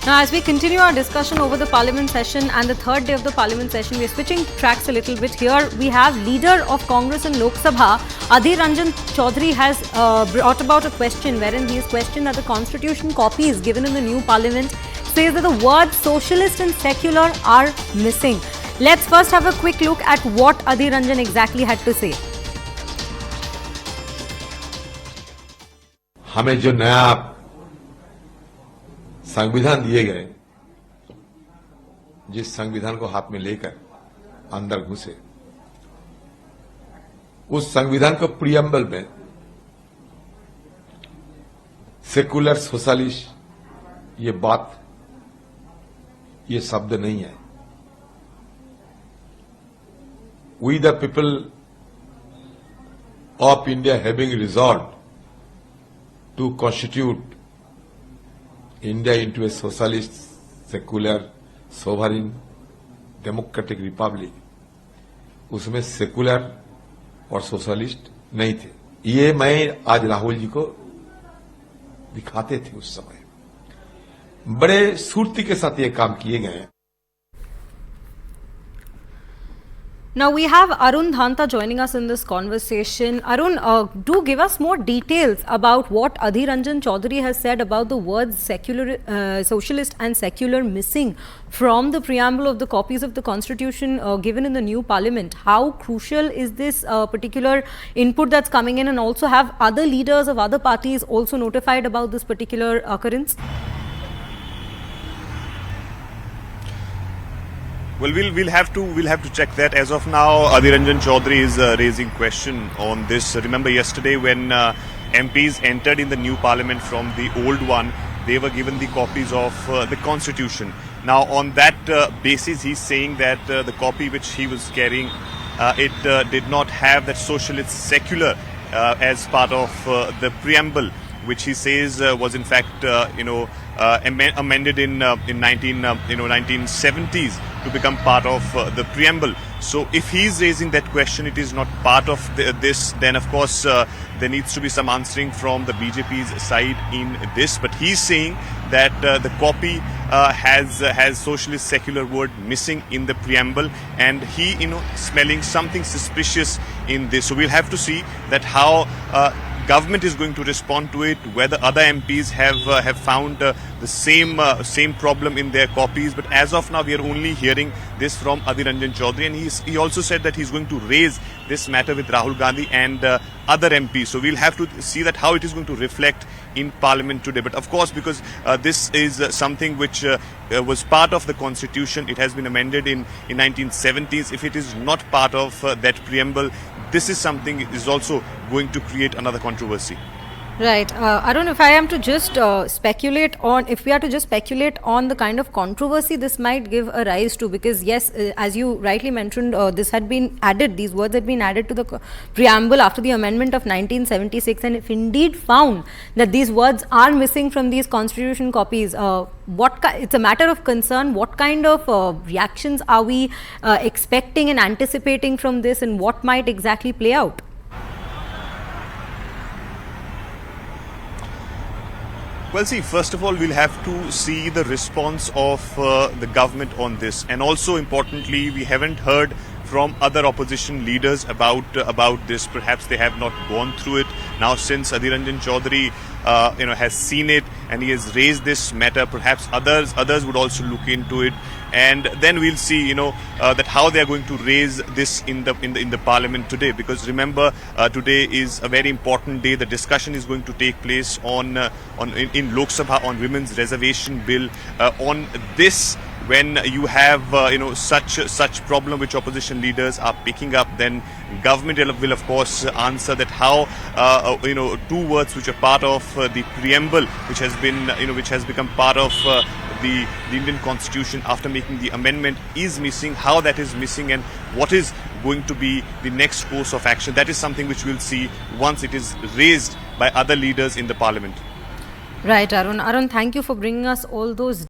Now, as we continue our discussion over the Parliament session and the third day of the Parliament session, we are switching tracks a little bit. Here we have Leader of Congress in Lok Sabha, Adhir Ranjan Chowdhury, has brought about a question wherein he has questioned that the Constitution copies given in the new Parliament says that the words socialist and secular are missing. Let's first have a quick look at what Adhir Ranjan exactly had to say. हमें जो नया संविधान दिए गए, जिस संविधान को हाथ में लेकर अंदर घुसे, उस संविधान को प्रीएम्बल में सेकुलर सोशलिस्ट ये शब्द नहीं है. We the people of India having resolve to constitute India into a socialist, secular, sovereign, democratic republic, उसमें सेकुलर और सोशलिस्ट नहीं थे. ये मैं आज राहुल जी को दिखाते थे. उस समय बड़े सूर्ति के साथ ये काम किए गए हैं. Now we have Arun Dhanta joining us in this conversation. Arun, do give us more details about what Adhir Ranjan Chowdhury has said about the words secular, socialist and secular missing from the preamble of the copies of the Constitution given in the new Parliament. How crucial is this particular input that's coming in, and also have other leaders of other parties also notified about this particular occurrence? Well, we'll have to check that. As of now, Adhir Ranjan Chowdhury is raising question on this. Remember yesterday when MPs entered in the new Parliament from the old one, they were given the copies of the Constitution. Now, on that basis, he's saying that the copy which he was carrying, it did not have that socialist secular as part of the preamble, which he says was in fact amended in 1970s to become part of the preamble. So if he is raising that question, it is not part of this, then of course there needs to be some answering from the BJP's side in this. But he's saying that the copy has socialist secular word missing in the preamble, and he smelling something suspicious in this. So we'll have to see that how government is going to respond to it, whether other MPs have found the same problem in their copies. But as of now, we are only hearing this from Adhir Ranjan Chowdhury, and he also said that he's going to raise this matter with Rahul Gandhi and other MPs. So we'll have to see that how it is going to reflect in Parliament today. But of course, because this is something which was part of the Constitution, it has been amended in 1970s. If it is not part of that preamble, this is something is also going to create another controversy. Right. Arun, if I am to just speculate on, if we are to just speculate on the kind of controversy this might give a rise to, because yes, as you rightly mentioned, this had been added, these words had been added to the preamble after the amendment of 1976, and if indeed found that these words are missing from these constitution copies, it's a matter of concern. What kind of reactions are we expecting and anticipating from this, and what might exactly play out? Well, see, first of all, we'll have to see the response of the government on this, and also importantly, we haven't heard from other opposition leaders about this. Perhaps they have not gone through it. Now, since Adhir Ranjan Chowdhury has seen it and he has raised this matter, perhaps others would also look into it, and then we'll see that how they are going to raise this in the Parliament today. Because remember, today is a very important day. The discussion is going to take place in Lok Sabha on women's reservation bill. On this, when you have such problem which opposition leaders are picking up, then government will of course answer that how two words which are part of the preamble, which has become part of the Indian Constitution after making the amendment, is missing, how that is missing, and what is going to be the next course of action. That is something which we'll see once it is raised by other leaders in the Parliament. Right, Arun. Arun, thank you for bringing us all those